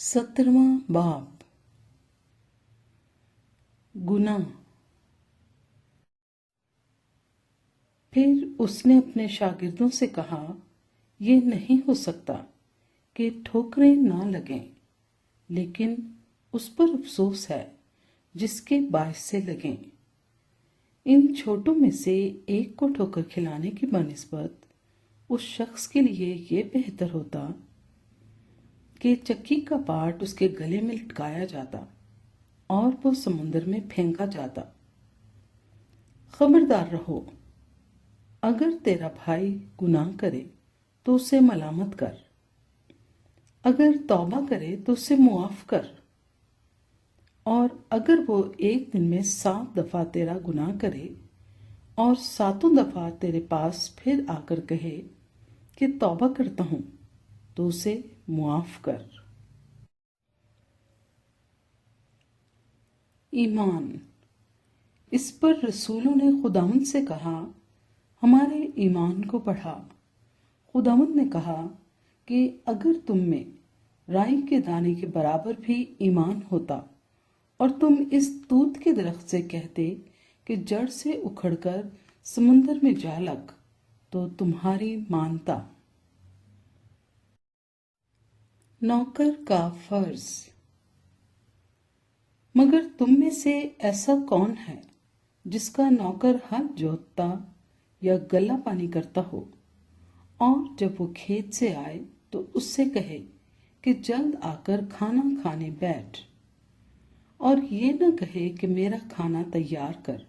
17वां बाब। गुनाह। फिर उसने अपने शागिर्दों से कहा, ये नहीं हो सकता कि ठोकरें ना लगें, लेकिन उस पर अफसोस है जिसके बायस से लगें। इन छोटों में से एक को ठोकर खिलाने की बनिस्बत उस शख्स के लिए ये बेहतर होता कि चक्की का पाट उसके गले में लटकाया जाता और वो समुद्र में फेंका जाता। खबरदार रहो, अगर तेरा भाई गुनाह करे तो उसे मलामत कर, अगर तौबा करे तो उसे मुआफ कर, और अगर वो एक दिन में 7 दफा तेरा गुनाह करे और 7 दफा तेरे पास फिर आकर कहे कि तौबा करता हूं, तो उसे मुआफ कर। ईमान। इस पर रसूलों ने खुदावंद से कहा, हमारे ईमान को बढ़ा। खुदावंद ने कहा कि अगर तुम में राई के दाने के बराबर भी ईमान होता और तुम इस तूत के दरख्त से कहते कि जड़ से उखड़कर समुद्र में जा लग, तो तुम्हारी मानता। नौकर का फर्ज। मगर तुम में से ऐसा कौन है जिसका नौकर हल जोतता या गला पानी करता हो, और जब वो खेत से आए तो उससे कहे कि जल्द आकर खाना खाने बैठ, और ये न कहे कि मेरा खाना तैयार कर,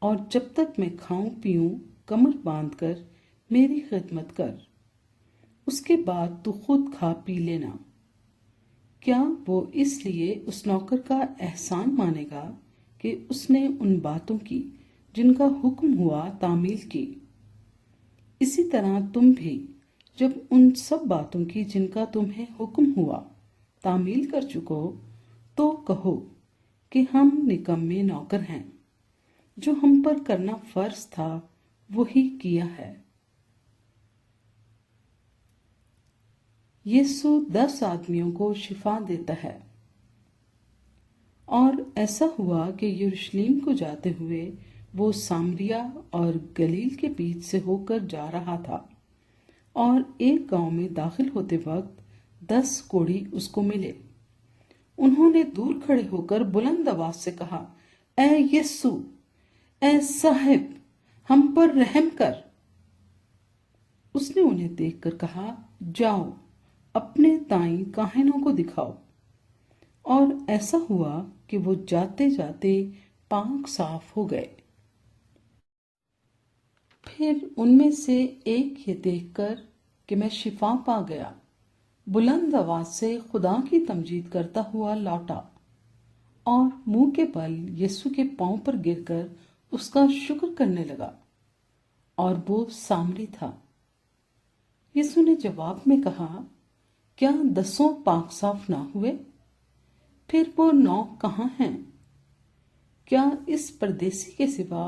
और जब तक मैं खाऊं पीऊं कमर बांध कर मेरी खिदमत कर, उसके बाद तू खुद खा पी लेना। क्या वो इसलिए उस नौकर का एहसान मानेगा कि उसने उन बातों की जिनका हुक्म हुआ तामील की? इसी तरह तुम भी जब उन सब बातों की जिनका तुम्हें हुक्म हुआ तामील कर चुको, तो कहो कि हम निकम्मे नौकर हैं, जो हम पर करना फर्ज था वही किया है। यीशु 10 आदमियों को शिफा देता है। और ऐसा हुआ कि यरूशलेम को जाते हुए वो सामरिया और गलील के बीच से होकर जा रहा था, और एक गांव में दाखिल होते वक्त 10 कोढ़ी उसको मिले। उन्होंने दूर खड़े होकर बुलंद आवाज से कहा, ऐ यीशु, ऐ साहिब, हम पर रहम कर। उसने उन्हें देखकर कहा, जाओ अपने ताई काहिनों को दिखाओ। और ऐसा हुआ कि वो जाते जाते पाक साफ हो गए। फिर उनमें से एक ये देखकर कि मैं शिफा पा गया, बुलंद आवाज से खुदा की तमजीद करता हुआ लौटा और मुंह के बल यीशु के पांव पर गिरकर उसका शुक्र करने लगा, और वो सामरी था। यीशु ने जवाब में कहा, क्या 10 पाक साफ ना हुए? फिर वो 9 कहाँ हैं? क्या इस परदेसी के सिवा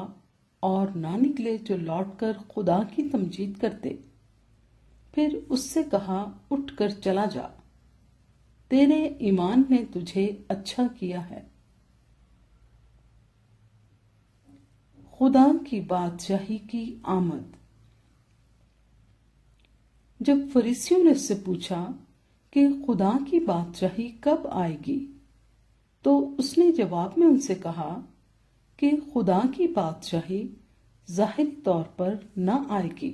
और ना निकले जो लौटकर खुदा की तमजीद करते? फिर उससे कहा, उठकर चला जा, तेरे ईमान ने तुझे अच्छा किया है। खुदा की बादशाही की आमद। जब फरीसियों ने उससे पूछा कि खुदा की बादशाही कब आएगी, तो उसने जवाब में उनसे कहा कि खुदा की बादशाही जाहिरी तौर पर न आएगी,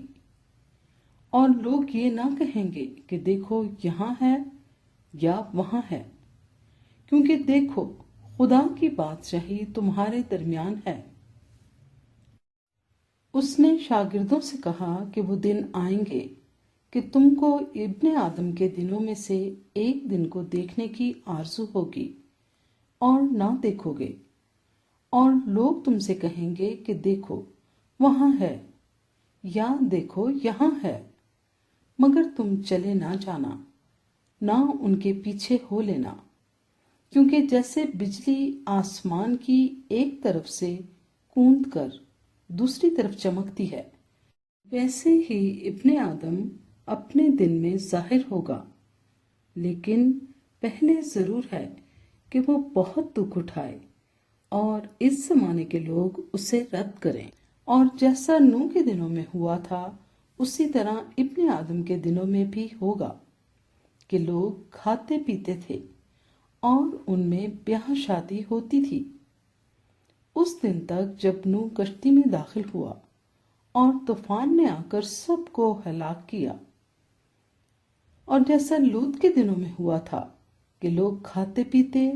और लोग ये ना कहेंगे कि देखो यहाँ है या वहां है, क्योंकि देखो खुदा की बादशाही तुम्हारे दरमियान है। उसने शागिर्दों से कहा कि वो दिन आएंगे कि तुमको इब्ने आदम के दिनों में से एक दिन को देखने की आरज़ू होगी और ना देखोगे, और लोग तुमसे कहेंगे कि देखो वहां है, या देखो यहाँ है, मगर तुम चले ना जाना, ना उनके पीछे हो लेना। क्योंकि जैसे बिजली आसमान की एक तरफ से कूद कर दूसरी तरफ चमकती है, वैसे ही इब्ने आदम अपने दिन में जाहिर होगा। लेकिन پہلے ضرور ہے کہ وہ بہت دکھ اٹھائے اور اس زمانے کے لوگ اسے رد کریں، اور جیسا نوح کے دنوں میں ہوا تھا اسی طرح ابن آدم کے دنوں میں بھی ہوگا کہ لوگ کھاتے پیتے تھے اور ان میں بیاہ شادی ہوتی تھی، اس دن تک جب نوح کشتی میں داخل ہوا اور طوفان نے آ کر سب کو ہلاک کیا۔ اور جیسا لوط کے دنوں میں ہوا تھا کہ لوگ کھاتے پیتے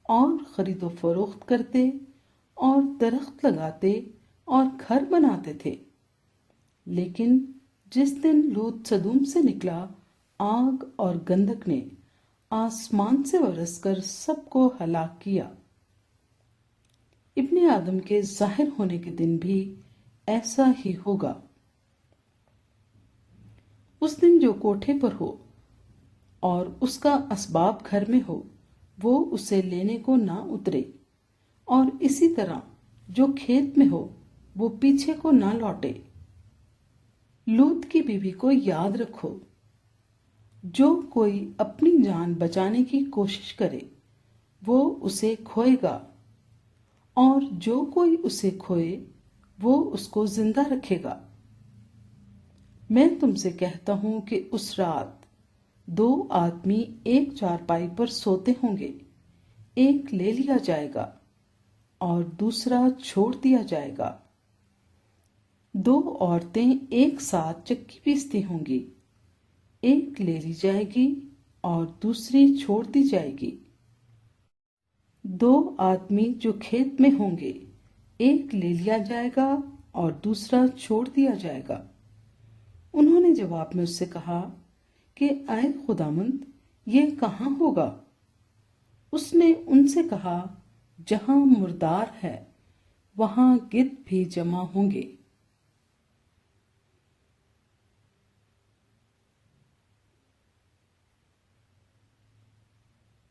اور خرید و فروخت کرتے اور درخت لگاتے اور گھر بناتے تھے، لیکن جس دن لوط سدوم سے نکلا، آگ اور گندک نے آسمان سے برس کر سب کو ہلاک کیا۔ ابن آدم کے ظاہر ہونے کے دن بھی ایسا ہی ہوگا۔ اس دن جو کوٹھے پر ہو اور اس کا اسباب گھر میں ہو، وہ اسے لینے کو نہ اترے، اور اسی طرح جو کھیت میں ہو وہ پیچھے کو نہ لوٹے۔ لوط کی بیوی کو یاد رکھو، جو کوئی اپنی جان بچانے کی کوشش کرے وہ اسے کھوئے گا، اور جو کوئی اسے کھوئے وہ اس کو زندہ رکھے گا۔ میں تم سے کہتا ہوں کہ اس رات 2 آدمی ایک چارپائی پر سوتے ہوں گے، ایک لے لیا جائے گا اور دوسرا چھوڑ دیا جائے گا۔ 2 عورتیں ایک ساتھ چکی پیستی ہوں گی، ایک لے لی جائے گی اور دوسری چھوڑ دی جائے گی۔ 2 آدمی جو کھیت میں ہوں گے، ایک لے لیا جائے گا اور دوسرا چھوڑ دیا جائے گا۔ انہوں نے جواب میں اس سے کہا کہ اے خداوند، یہ کہاں ہوگا؟ اس نے ان سے کہا، جہاں مردار ہے وہاں گدھ بھی جمع ہوں گے۔